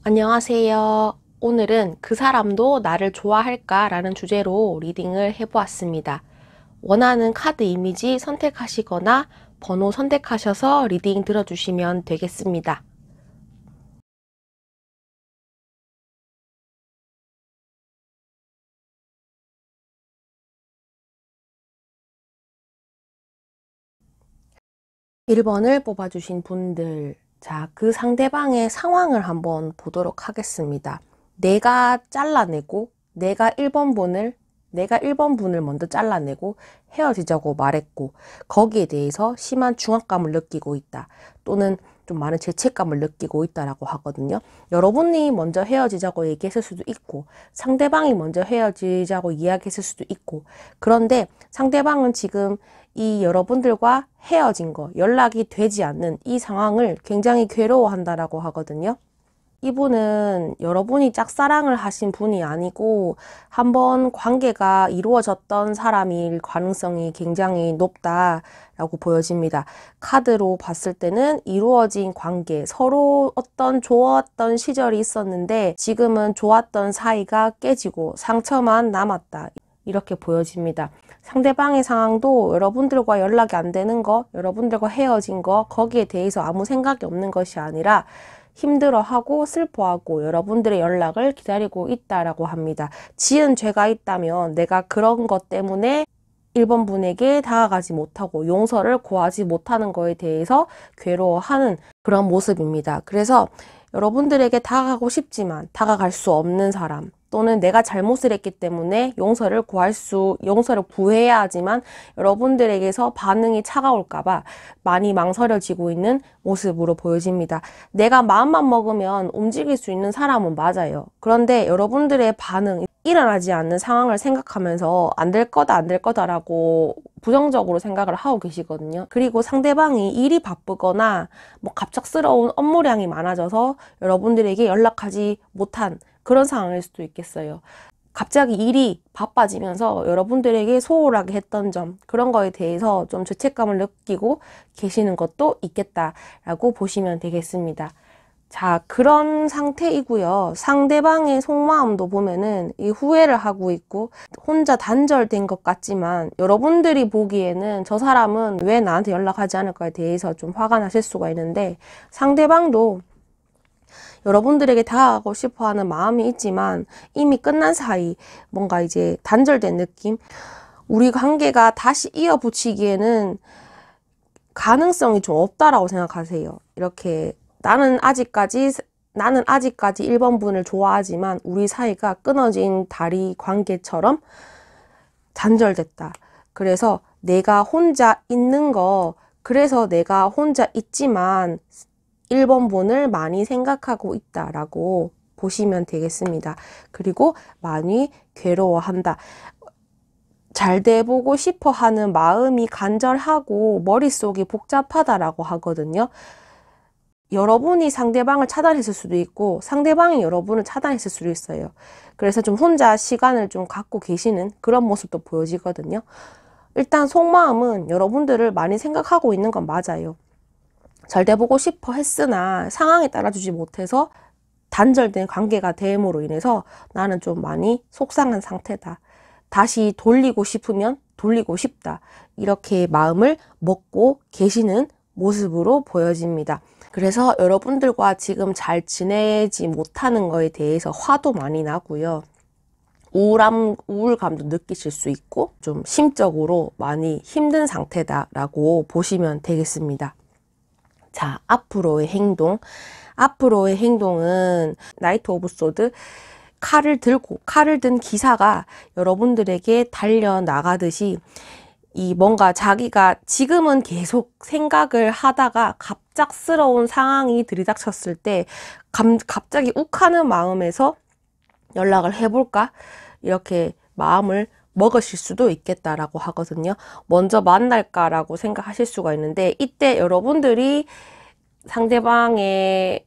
안녕하세요. 오늘은 그 사람도 나를 좋아할까? 라는 주제로 리딩을 해보았습니다. 원하는 카드 이미지 선택하시거나 번호 선택하셔서 리딩 들어주시면 되겠습니다. (1번을) 뽑아주신 분들, 자, 그 상대방의 상황을 한번 보도록 하겠습니다. 내가 1번 분을 먼저 잘라내고 헤어지자고 말했고, 거기에 대해서 심한 중압감을 느끼고 있다, 또는 좀 많은 죄책감을 느끼고 있다라고 하거든요. 여러분이 먼저 헤어지자고 얘기했을 수도 있고, 상대방이 먼저 헤어지자고 이야기했을 수도 있고, 그런데 상대방은 지금 이 여러분들과 헤어진 거, 연락이 되지 않는 이 상황을 굉장히 괴로워한다라고 하거든요. 이분은 여러분이 짝사랑을 하신 분이 아니고 한번 관계가 이루어졌던 사람일 가능성이 굉장히 높다라고 보여집니다. 카드로 봤을 때는 이루어진 관계, 서로 어떤 좋았던 시절이 있었는데 지금은 좋았던 사이가 깨지고 상처만 남았다, 이렇게 보여집니다. 상대방의 상황도 여러분들과 연락이 안 되는 거, 여러분들과 헤어진 거, 거기에 대해서 아무 생각이 없는 것이 아니라 힘들어하고 슬퍼하고 여러분들의 연락을 기다리고 있다라고 합니다. 지은 죄가 있다면 내가 그런 것 때문에 1번 분에게 다가가지 못하고 용서를 구하지 못하는 거에 대해서 괴로워하는 그런 모습입니다. 그래서 여러분들에게 다가가고 싶지만 다가갈 수 없는 사람, 또는 내가 잘못을 했기 때문에 용서를 구해야 하지만 여러분들에게서 반응이 차가울까봐 많이 망설여지고 있는 모습으로 보여집니다. 내가 마음만 먹으면 움직일 수 있는 사람은 맞아요. 그런데 여러분들의 반응, 일어나지 않는 상황을 생각하면서 안 될 거다라고 부정적으로 생각을 하고 계시거든요. 그리고 상대방이 일이 바쁘거나 갑작스러운 업무량이 많아져서 여러분들에게 연락하지 못한 그런 상황일 수도 있겠어요. 갑자기 일이 바빠지면서 여러분들에게 소홀하게 했던 점, 그런 거에 대해서 좀 죄책감을 느끼고 계시는 것도 있겠다라고 보시면 되겠습니다. 자, 그런 상태이고요. 상대방의 속마음도 보면은 이 후회를 하고 있고 혼자 단절된 것 같지만 여러분들이 보기에는 저 사람은 왜 나한테 연락하지 않을까에 대해서 좀 화가 나실 수가 있는데, 상대방도 여러분들에게 다가가고 싶어 하는 마음이 있지만 이미 끝난 사이, 뭔가 이제 단절된 느낌, 우리 관계가 다시 이어붙이기에는 가능성이 좀 없다라고 생각하세요. 이렇게 나는 아직까지 1번 분을 좋아하지만 우리 사이가 끊어진 다리 관계처럼 단절됐다. 그래서 내가 혼자 있는 거, 그래서 내가 혼자 있지만 1번 분을 많이 생각하고 있다라고 보시면 되겠습니다. 그리고 많이 괴로워한다. 잘 돼보고 싶어 하는 마음이 간절하고 머릿속이 복잡하다라고 하거든요. 여러분이 상대방을 차단했을 수도 있고 상대방이 여러분을 차단했을 수도 있어요. 그래서 좀 혼자 시간을 좀 갖고 계시는 그런 모습도 보여지거든요. 일단 속마음은 여러분들을 많이 생각하고 있는 건 맞아요. 잘 돼보고 싶어 했으나 상황에 따라주지 못해서 단절된 관계가 됨으로 인해서 나는 좀 많이 속상한 상태다, 다시 돌리고 싶으면 돌리고 싶다, 이렇게 마음을 먹고 계시는 모습으로 보여집니다. 그래서 여러분들과 지금 잘 지내지 못하는 거에 대해서 화도 많이 나고요. 우울감도 느끼실 수 있고 좀 심적으로 많이 힘든 상태다라고 보시면 되겠습니다. 자, 앞으로의 행동. 앞으로의 행동은 나이트 오브 소드, 칼을 든 기사가 여러분들에게 달려나가듯이 뭔가 자기가 지금은 계속 생각을 하다가 갑작스러운 상황이 들이닥쳤을 때 갑자기 욱하는 마음에서 연락을 해볼까? 이렇게 마음을 먹으실 수도 있겠다라고 하거든요. 먼저 만날까라고 생각하실 수가 있는데, 이때 여러분들이 상대방의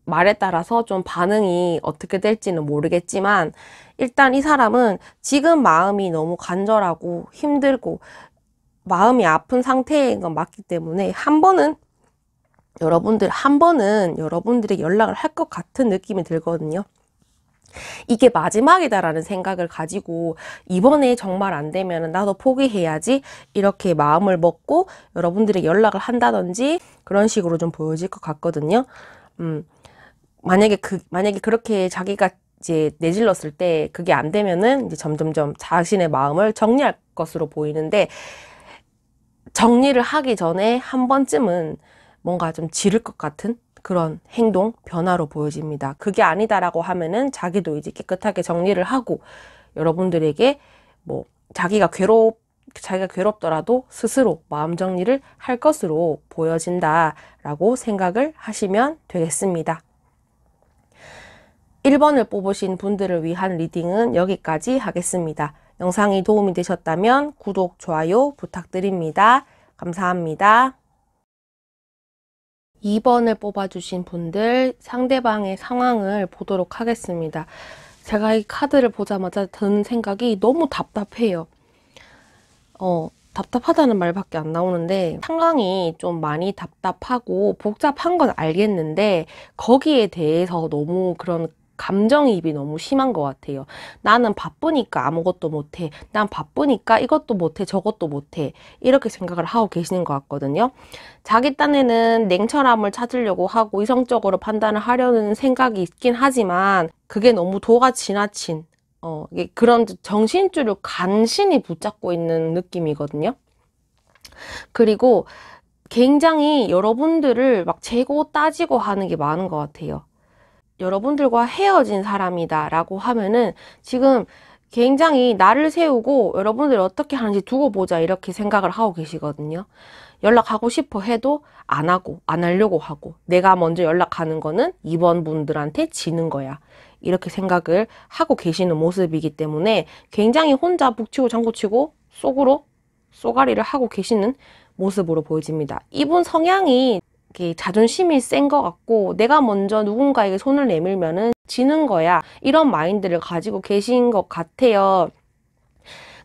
말에 따라서 좀 반응이 어떻게 될지는 모르겠지만, 일단 이 사람은 지금 마음이 너무 간절하고 힘들고 마음이 아픈 상태인 건 맞기 때문에 한 번은 여러분들 한 번은 여러분들에게 연락을 할 것 같은 느낌이 들거든요. 이게 마지막이다라는 생각을 가지고 이번에 정말 안 되면 나도 포기해야지 이렇게 마음을 먹고 여러분들에게 연락을 한다든지 그런 식으로 좀 보여질 것 같거든요. 만약에 그렇게 자기가 이제 내질렀을 때 그게 안 되면은 이제 점점점 자신의 마음을 정리할 것으로 보이는데, 정리를 하기 전에 한 번쯤은 뭔가 좀 지를 것 같은 그런 행동, 변화로 보여집니다. 그게 아니다라고 하면은 자기도 이제 깨끗하게 정리를 하고 여러분들에게 뭐 자기가 괴롭더라도 스스로 마음 정리를 할 것으로 보여진다라고 생각을 하시면 되겠습니다. 1번을 뽑으신 분들을 위한 리딩은 여기까지 하겠습니다. 영상이 도움이 되셨다면 구독, 좋아요 부탁드립니다. 감사합니다. 2번을 뽑아주신 분들 상대방의 상황을 보도록 하겠습니다. 제가 이 카드를 보자마자 드는 생각이 너무 답답해요. 답답하다는 말밖에 안 나오는데, 상황이 좀 많이 답답하고 복잡한 건 알겠는데 거기에 대해서 너무 그런 감정이입이 너무 심한 것 같아요. 나는 바쁘니까 아무것도 못해. 난 바쁘니까 이것도 못해, 저것도 못해. 이렇게 생각을 하고 계시는 것 같거든요. 자기 딴에는 냉철함을 찾으려고 하고 이성적으로 판단을 하려는 생각이 있긴 하지만 그게 너무 도가 지나친 그런 정신줄을 간신히 붙잡고 있는 느낌이거든요. 그리고 굉장히 여러분들을 막 재고 따지고 하는 게 많은 것 같아요. 여러분들과 헤어진 사람이다 라고 하면은 지금 굉장히 나를 세우고 여러분들이 어떻게 하는지 두고 보자 이렇게 생각을 하고 계시거든요. 연락하고 싶어 해도 안 하고 안 하려고 하고, 내가 먼저 연락하는 거는 이번 분들한테 지는 거야, 이렇게 생각을 하고 계시는 모습이기 때문에 굉장히 혼자 북치고 장구치고 속으로 쏘가리를 하고 계시는 모습으로 보여집니다. 이분 성향이 자존심이 센 것 같고, 내가 먼저 누군가에게 손을 내밀면은 지는 거야, 이런 마인드를 가지고 계신 것 같아요.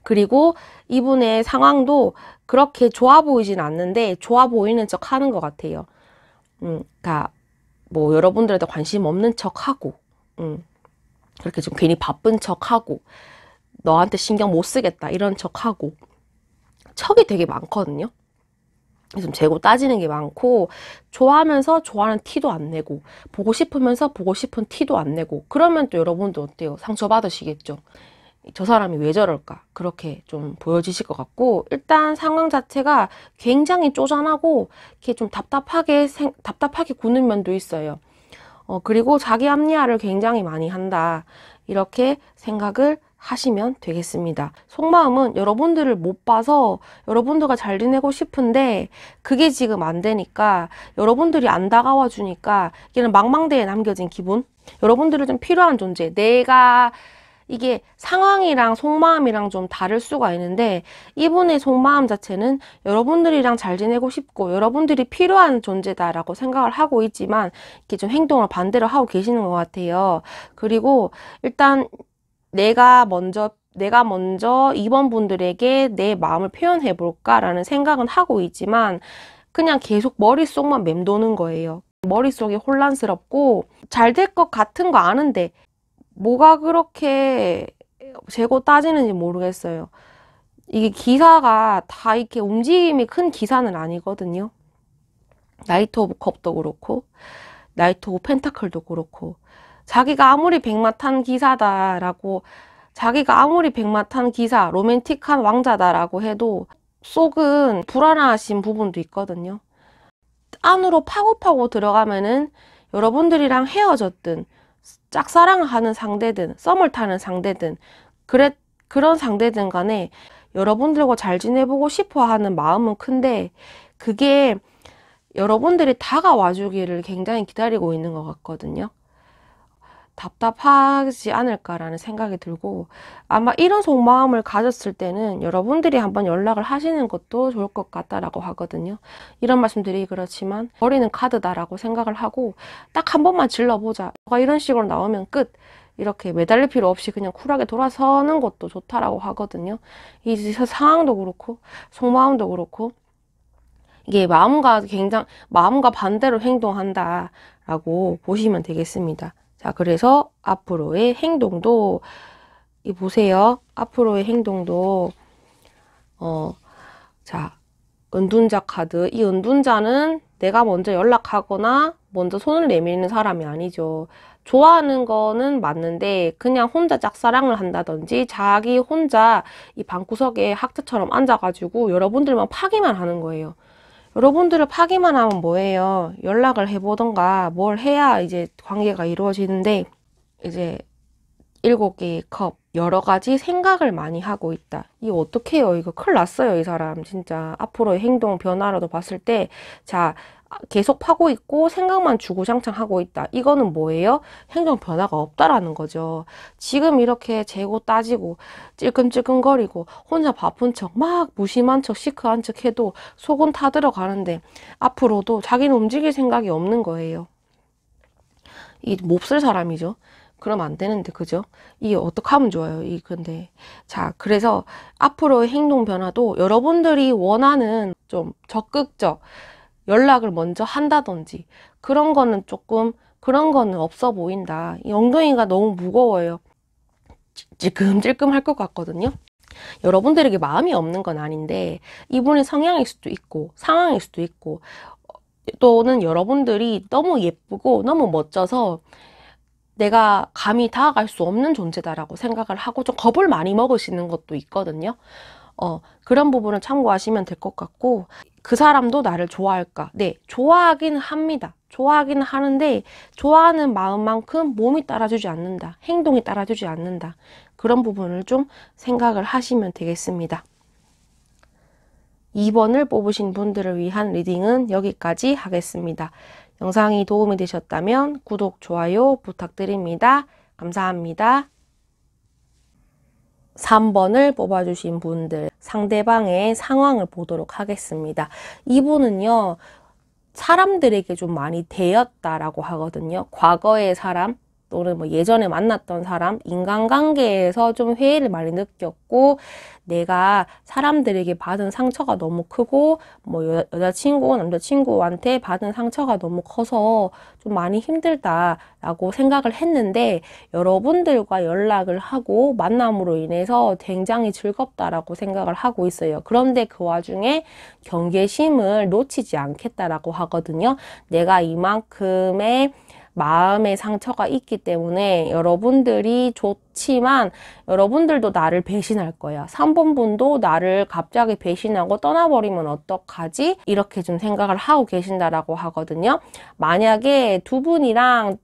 그리고 이분의 상황도 그렇게 좋아 보이진 않는데 좋아 보이는 척 하는 것 같아요. 그러니까 뭐 여러분들한테 관심 없는 척 하고, 그렇게 좀 괜히 바쁜 척 하고, 너한테 신경 못 쓰겠다 이런 척 하고, 척이 되게 많거든요. 좀 재고 따지는 게 많고, 좋아하면서 좋아하는 티도 안 내고, 보고 싶으면서 보고 싶은 티도 안 내고, 그러면 또 여러분도 어때요? 상처받으시겠죠? 저 사람이 왜 저럴까? 그렇게 좀 보여지실 것 같고, 일단 상황 자체가 굉장히 쪼잔하고 이렇게 좀 답답하게 구는 면도 있어요. 그리고 자기 합리화를 굉장히 많이 한다, 이렇게 생각을 하시면 되겠습니다. 속마음은 여러분들을 못 봐서 여러분들과 잘 지내고 싶은데 그게 지금 안 되니까, 여러분들이 안 다가와 주니까 이게는 망망대해에 남겨진 기분? 여러분들은 좀 필요한 존재, 이게 상황이랑 속마음이랑 좀 다를 수가 있는데, 이분의 속마음 자체는 여러분들이랑 잘 지내고 싶고 여러분들이 필요한 존재다라고 생각을 하고 있지만 이렇게 좀 행동을 반대로 하고 계시는 것 같아요. 그리고 일단 내가 먼저 이번 분들에게 내 마음을 표현해 볼까라는 생각은 하고 있지만 그냥 계속 머릿속만 맴도는 거예요. 머릿속이 혼란스럽고 잘 될 것 같은 거 아는데 뭐가 그렇게 재고 따지는지 모르겠어요. 이게 기사가 다 이렇게 움직임이 큰 기사는 아니거든요. 나이트 오브 컵도 그렇고 나이트 오브 펜타클도 그렇고, 자기가 아무리 백마탄 기사다라고, 자기가 아무리 백마탄 기사, 로맨틱한 왕자다라고 해도 속은 불안하신 부분도 있거든요. 안으로 파고 들어가면은 여러분들이랑 헤어졌든 짝사랑을 하는 상대든 썸을 타는 상대든 그런 상대든 간에 여러분들과 잘 지내보고 싶어 하는 마음은 큰데 그게 여러분들이 다가와 주기를 굉장히 기다리고 있는 것 같거든요. 답답하지 않을까라는 생각이 들고, 아마 이런 속마음을 가졌을 때는 여러분들이 한번 연락을 하시는 것도 좋을 것 같다라고 하거든요. 이런 말씀드리기 그렇지만 버리는 카드다라고 생각을 하고 딱 한 번만 질러보자, 이런 식으로 나오면 끝, 이렇게 매달릴 필요 없이 그냥 쿨하게 돌아서는 것도 좋다라고 하거든요. 이 상황도 그렇고 속마음도 그렇고 이게 마음과 반대로 행동한다라고 보시면 되겠습니다. 자, 그래서 앞으로의 행동도, 이 보세요. 앞으로의 행동도, 자, 은둔자 카드. 이 은둔자는 내가 먼저 연락하거나 먼저 손을 내미는 사람이 아니죠. 좋아하는 거는 맞는데 그냥 혼자 짝사랑을 한다든지 자기 혼자 이 방구석에 학자처럼 앉아가지고 여러분들만 파기만 하는 거예요. 여러분들을 파기만 하면 뭐예요? 연락을 해보던가 뭘 해야 이제 관계가 이루어지는데, 이제 7개의 컵, 여러 가지 생각을 많이 하고 있다. 이거 어떡해요? 이거 큰일 났어요, 이 사람. 진짜 앞으로의 행동 변화라도 봤을 때, 자, 계속 파고 있고 생각만 주구장창 하고 있다. 이거는 뭐예요? 행동 변화가 없다라는 거죠. 지금 이렇게 재고 따지고 찔끔찔끔거리고 혼자 바쁜 척 막 무심한 척 시크한 척 해도 속은 타들어가는데 앞으로도 자기는 움직일 생각이 없는 거예요. 이 몹쓸 사람이죠. 그러면 안 되는데, 그죠? 이게 어떻게 하면 좋아요? 근데. 자, 그래서 앞으로의 행동 변화도 여러분들이 원하는 좀 적극적 연락을 먼저 한다든지 그런 거는 없어 보인다. 이 엉덩이가 너무 무거워요. 찔끔찔끔 할 것 같거든요. 여러분들에게 마음이 없는 건 아닌데 이분의 성향일 수도 있고 상황일 수도 있고, 또는 여러분들이 너무 예쁘고 너무 멋져서 내가 감히 다가갈 수 없는 존재다라고 생각을 하고 좀 겁을 많이 먹으시는 것도 있거든요. 그런 부분을 참고하시면 될 것 같고, 그 사람도 나를 좋아할까? 네, 좋아하긴 합니다. 좋아하긴 하는데 좋아하는 마음만큼 몸이 따라주지 않는다. 행동이 따라주지 않는다. 그런 부분을 좀 생각을 하시면 되겠습니다. 2번을 뽑으신 분들을 위한 리딩은 여기까지 하겠습니다. 영상이 도움이 되셨다면 구독, 좋아요 부탁드립니다. 감사합니다. 3번을 뽑아주신 분들, 상대방의 상황을 보도록 하겠습니다. 이분은요, 사람들에게 좀 많이 대였다라고 하거든요. 과거의 사람, 또는 뭐 예전에 만났던 사람, 인간관계에서 좀 회의를 많이 느꼈고, 내가 사람들에게 받은 상처가 너무 크고, 뭐 여자친구, 남자친구한테 받은 상처가 너무 커서 좀 많이 힘들다라고 생각을 했는데, 여러분들과 연락을 하고 만남으로 인해서 굉장히 즐겁다라고 생각을 하고 있어요. 그런데 그 와중에 경계심을 놓치지 않겠다라고 하거든요. 내가 이만큼의 마음의 상처가 있기 때문에 여러분들이 좋지만 여러분들도 나를 배신할 거야. 3번 분도 나를 갑자기 배신하고 떠나버리면 어떡하지? 이렇게 좀 생각을 하고 계신다라고 하거든요. 만약에 두 분이랑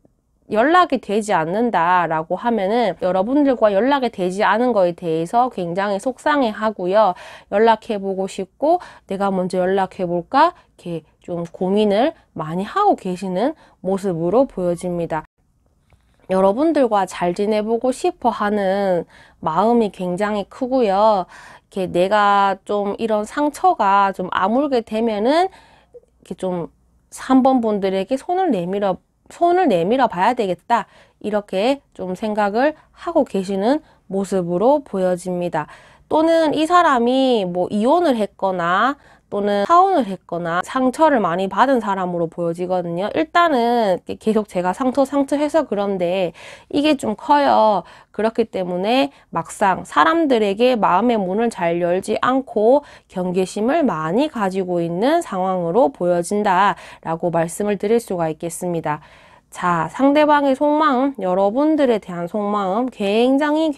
연락이 되지 않는다라고 하면은 여러분들과 연락이 되지 않은 거에 대해서 굉장히 속상해 하고요. 연락해보고 싶고 내가 먼저 연락해볼까? 이렇게 좀 고민을 많이 하고 계시는 모습으로 보여집니다. 여러분들과 잘 지내보고 싶어 하는 마음이 굉장히 크고요. 이렇게 내가 좀 이런 상처가 좀 아물게 되면은 이렇게 좀 3번 분들에게 손을 내밀어 봐야 되겠다. 이렇게 좀 생각을 하고 계시는 모습으로 보여집니다. 또는 이 사람이 뭐 이혼을 했거나 또는 파혼을 했거나 상처를 많이 받은 사람으로 보여지거든요. 일단은 계속 제가 상처해서 그런데 이게 좀 커요. 그렇기 때문에 막상 사람들에게 마음의 문을 잘 열지 않고 경계심을 많이 가지고 있는 상황으로 보여진다라고 말씀을 드릴 수가 있겠습니다. 자, 상대방의 속마음, 여러분들에 대한 속마음 굉장히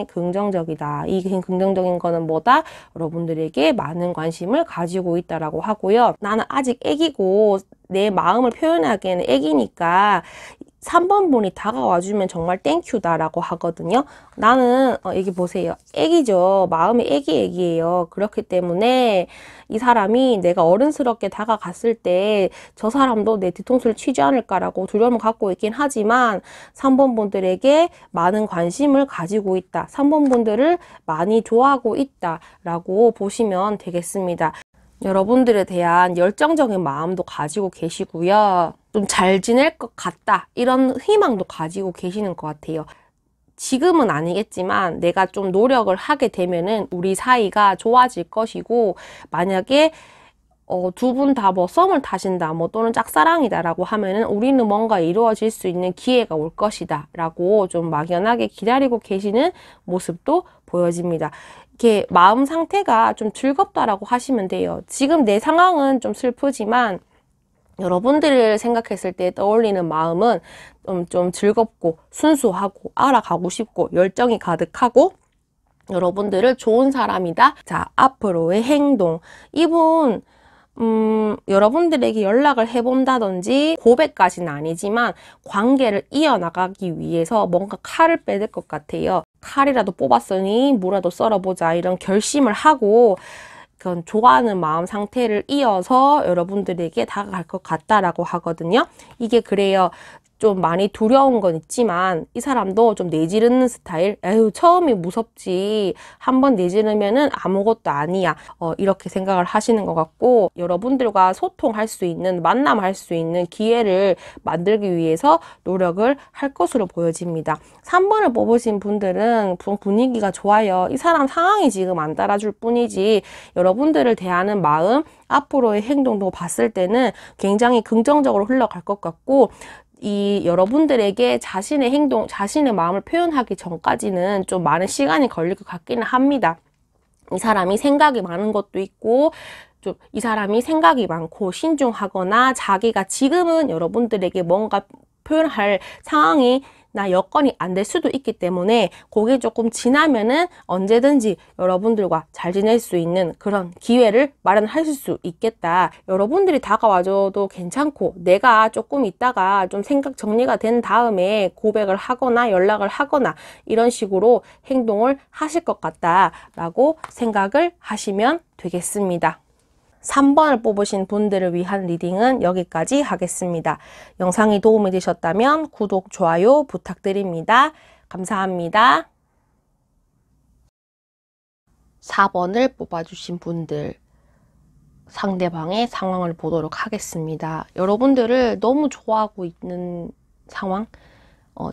긍정적이다. 이 긍정적인 거는 뭐다? 여러분들에게 많은 관심을 가지고 있다라고 하고요. 나는 아직 애기고 내 마음을 표현하기에는 애기니까 3번 분이 다가와주면 정말 땡큐다라고 하거든요. 나는 여기 보세요. 애기죠. 마음이 애기예요. 그렇기 때문에 이 사람이 내가 어른스럽게 다가갔을 때 저 사람도 내 뒤통수를 치지 않을까라고 두려움을 갖고 있긴 하지만 3번 분들에게 많은 관심을 가지고 있다. 3번 분들을 많이 좋아하고 있다라고 보시면 되겠습니다. 여러분들에 대한 열정적인 마음도 가지고 계시고요. 좀 잘 지낼 것 같다. 이런 희망도 가지고 계시는 것 같아요. 지금은 아니겠지만 내가 좀 노력을 하게 되면은 우리 사이가 좋아질 것이고, 만약에 두 분 다 뭐 썸을 타신다, 뭐 또는 짝사랑이다 라고 하면은 우리는 뭔가 이루어질 수 있는 기회가 올 것이다 라고 좀 막연하게 기다리고 계시는 모습도 보여집니다. 이렇게 마음 상태가 좀 즐겁다라고 하시면 돼요. 지금 내 상황은 좀 슬프지만 여러분들을 생각했을 때 떠올리는 마음은 좀 즐겁고 순수하고 알아가고 싶고 열정이 가득하고 여러분들을 좋은 사람이다. 자, 앞으로의 행동. 이분 여러분들에게 연락을 해본다든지 고백까지는 아니지만 관계를 이어나가기 위해서 뭔가 칼을 빼댈 것 같아요. 칼이라도 뽑았으니 무라도 썰어보자 이런 결심을 하고 그런 좋아하는 마음 상태를 이어서 여러분들에게 다가갈 것 같다라고 하거든요. 이게 그래요. 좀 많이 두려운 건 있지만 이 사람도 좀 내지르는 스타일. 에휴, 처음이 무섭지. 한번 내지르면은 아무것도 아니야. 이렇게 생각을 하시는 것 같고 여러분들과 소통할 수 있는, 만남할 수 있는 기회를 만들기 위해서 노력을 할 것으로 보여집니다. 3번을 뽑으신 분들은 분위기가 좋아요. 이 사람 상황이 지금 안 따라줄 뿐이지 여러분들을 대하는 마음, 앞으로의 행동도 봤을 때는 굉장히 긍정적으로 흘러갈 것 같고 이 여러분들에게 자신의 행동, 자신의 마음을 표현하기 전까지는 좀 많은 시간이 걸릴 것 같기는 합니다. 이 사람이 생각이 많은 것도 있고 좀 이 사람이 생각이 많고 신중하거나 자기가 지금은 여러분들에게 뭔가 표현할 상황이 나 여건이 안 될 수도 있기 때문에 그게 조금 지나면은 언제든지 여러분들과 잘 지낼 수 있는 그런 기회를 마련하실 수 있겠다. 여러분들이 다가와줘도 괜찮고 내가 조금 있다가 좀 생각 정리가 된 다음에 고백을 하거나 연락을 하거나 이런 식으로 행동을 하실 것 같다라고 생각을 하시면 되겠습니다. 3번을 뽑으신 분들을 위한 리딩은 여기까지 하겠습니다. 영상이 도움이 되셨다면 구독, 좋아요 부탁드립니다. 감사합니다. 4번을 뽑아주신 분들, 상대방의 상황을 보도록 하겠습니다. 여러분들을 너무 좋아하고 있는 상황,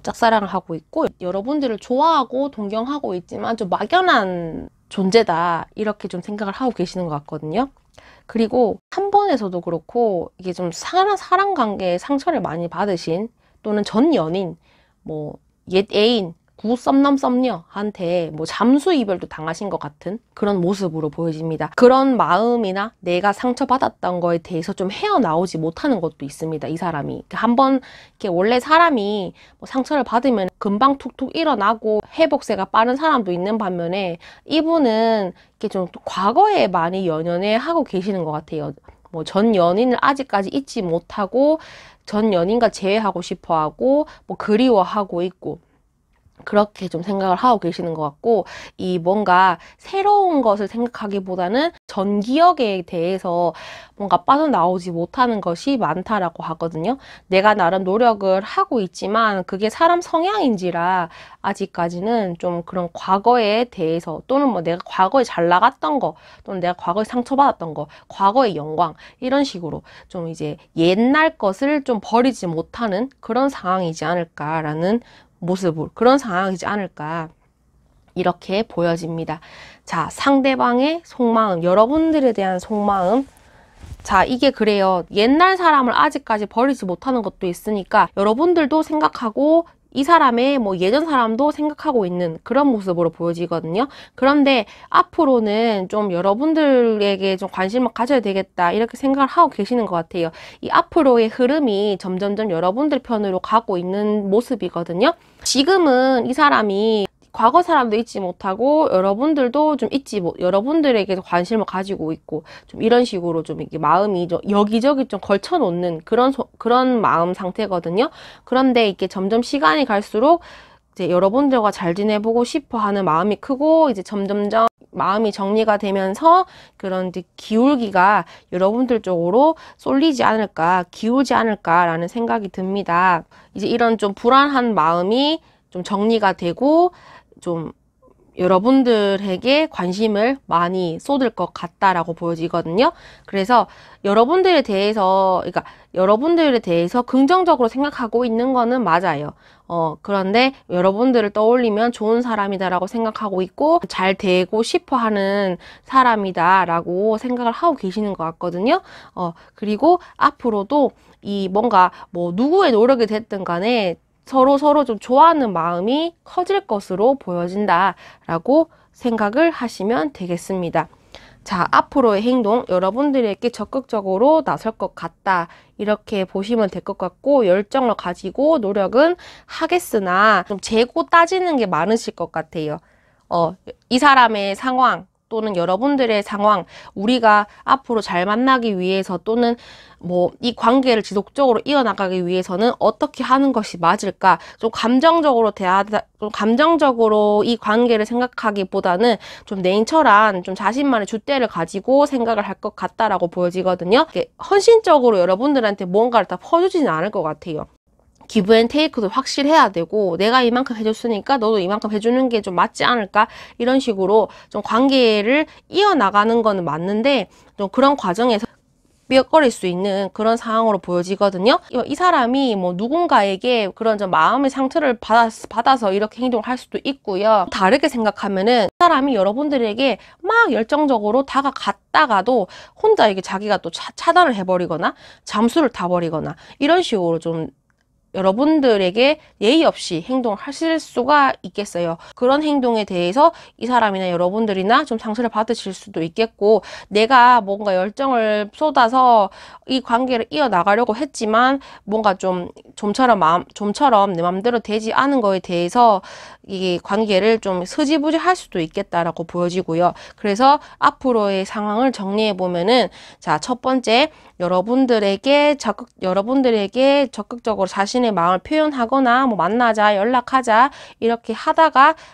짝사랑을 하고 있고 여러분들을 좋아하고 동경하고 있지만 좀 막연한 존재다 이렇게 좀 생각을 하고 계시는 것 같거든요. 그리고 3번에서도 그렇고 이게 좀 사람 관계에 상처를 많이 받으신 또는 전 연인, 뭐 옛 애인, 구 썸남 썸녀한테 뭐 잠수 이별도 당하신 것 같은 그런 모습으로 보여집니다. 그런 마음이나 내가 상처받았던 거에 대해서 좀 헤어나오지 못하는 것도 있습니다. 이 사람이 한번 이렇게 원래 사람이 뭐 상처를 받으면 금방 툭툭 일어나고 회복세가 빠른 사람도 있는 반면에 이분은 이렇게 좀 과거에 많이 연연해 하고 계시는 것 같아요. 뭐 전 연인을 아직까지 잊지 못하고 전 연인과 재회하고 싶어 하고 뭐 그리워하고 있고 그렇게 좀 생각을 하고 계시는 것 같고 이 뭔가 새로운 것을 생각하기보다는 전 기억에 대해서 뭔가 빠져나오지 못하는 것이 많다라고 하거든요. 내가 나름 노력을 하고 있지만 그게 사람 성향인지라 아직까지는 좀 그런 과거에 대해서 또는 뭐 내가 과거에 잘 나갔던 거 또는 내가 과거에 상처받았던 거 과거의 영광 이런 식으로 좀 이제 옛날 것을 좀 버리지 못하는 그런 상황이지 않을까라는 모습을 그런 상황이지 않을까 이렇게 보여집니다. 자, 상대방의 속마음, 여러분들에 대한 속마음. 자, 이게 그래요. 옛날 사람을 아직까지 버리지 못하는 것도 있으니까 여러분들도 생각하고 이 사람의 뭐 예전 사람도 생각하고 있는 그런 모습으로 보여지거든요. 그런데 앞으로는 좀 여러분들에게 좀 관심을 가져야 되겠다 이렇게 생각을 하고 계시는 것 같아요. 이 앞으로의 흐름이 점점점 여러분들 편으로 가고 있는 모습이거든요. 지금은 이 사람이 과거 사람도 잊지 못하고 여러분들도 좀 여러분들에게도 관심을 가지고 있고 좀 이런 식으로 좀 이게 마음이 좀 여기저기 좀 걸쳐 놓는 그런 마음 상태거든요. 그런데 이게 점점 시간이 갈수록 이제 여러분들과 잘 지내보고 싶어 하는 마음이 크고 이제 점점점 마음이 정리가 되면서 그런 이제 기울기가 여러분들 쪽으로 쏠리지 않을까, 기울지 않을까라는 생각이 듭니다. 이제 이런 좀 불안한 마음이 좀 정리가 되고 좀 여러분들에게 관심을 많이 쏟을 것 같다라고 보여지거든요. 그래서 여러분들에 대해서, 그러니까 여러분들에 대해서 긍정적으로 생각하고 있는 거는 맞아요. 그런데 여러분들을 떠올리면 좋은 사람이다라고 생각하고 있고, 잘 되고 싶어 하는 사람이다라고 생각을 하고 계시는 것 같거든요. 그리고 앞으로도 이 뭔가 뭐 누구의 노력이 됐든 간에 서로 좀 좋아하는 마음이 커질 것으로 보여진다라고 생각을 하시면 되겠습니다. 자, 앞으로의 행동, 여러분들에게 적극적으로 나설 것 같다. 이렇게 보시면 될 것 같고, 열정을 가지고 노력은 하겠으나, 좀 재고 따지는 게 많으실 것 같아요. 이 사람의 상황, 또는 여러분들의 상황, 우리가 앞으로 잘 만나기 위해서 또는 뭐 이 관계를 지속적으로 이어나가기 위해서는 어떻게 하는 것이 맞을까? 좀 감정적으로 이 관계를 생각하기보다는 좀 냉철한, 좀 자신만의 줏대를 가지고 생각을 할 것 같다라고 보여지거든요. 헌신적으로 여러분들한테 뭔가를 다 퍼주지는 않을 것 같아요. 기브 앤 테이크도 확실해야 되고, 내가 이만큼 해줬으니까 너도 이만큼 해주는 게 좀 맞지 않을까? 이런 식으로 좀 관계를 이어나가는 거는 맞는데, 좀 그런 과정에서 삐걱거릴 수 있는 그런 상황으로 보여지거든요. 이 사람이 뭐 누군가에게 그런 좀 마음의 상처를 받아서 이렇게 행동을 할 수도 있고요. 다르게 생각하면은 이 사람이 여러분들에게 막 열정적으로 다가갔다가도 혼자 이게 자기가 또 차단을 해버리거나 잠수를 타버리거나 이런 식으로 좀 여러분들에게 예의 없이 행동을 하실 수가 있겠어요. 그런 행동에 대해서 이 사람이나 여러분들이나 좀 상처를 받으실 수도 있겠고, 내가 뭔가 열정을 쏟아서 이 관계를 이어나가려고 했지만 뭔가 좀처럼 내 맘대로 되지 않은 거에 대해서 이 관계를 좀 흐지부지 할 수도 있겠다라고 보여지고요. 그래서 앞으로의 상황을 정리해 보면은, 자, 첫 번째, 여러분들에게 적극적으로 자신의 마음을 표현하거나 뭐 만나자, 연락하자 이렇게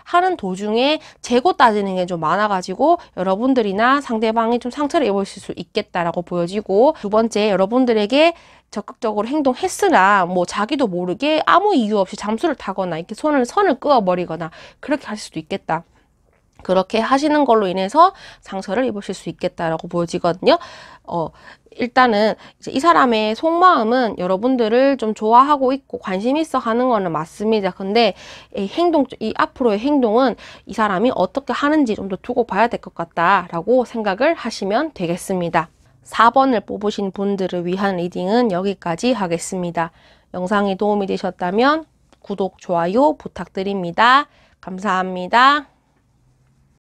하는 도중에 재고 따지는 게 좀 많아가지고 여러분들이나 상대방이 좀 상처를 입으실 수 있겠다라고 보여지고, 두 번째, 여러분들에게 적극적으로 행동했으나 뭐 자기도 모르게 아무 이유 없이 잠수를 타거나 이렇게 선을 그어버리거나 그렇게 하실 수도 있겠다. 그렇게 하시는 걸로 인해서 상처를 입으실 수 있겠다라고 보여지거든요. 일단은 이제 이 사람의 속마음은 여러분들을 좀 좋아하고 있고 관심 있어 하는 거는 맞습니다. 근데 이 앞으로의 행동은 이 사람이 어떻게 하는지 좀 더 두고 봐야 될 것 같다라고 생각을 하시면 되겠습니다. 4번을 뽑으신 분들을 위한 리딩은 여기까지 하겠습니다. 영상이 도움이 되셨다면 구독, 좋아요 부탁드립니다. 감사합니다.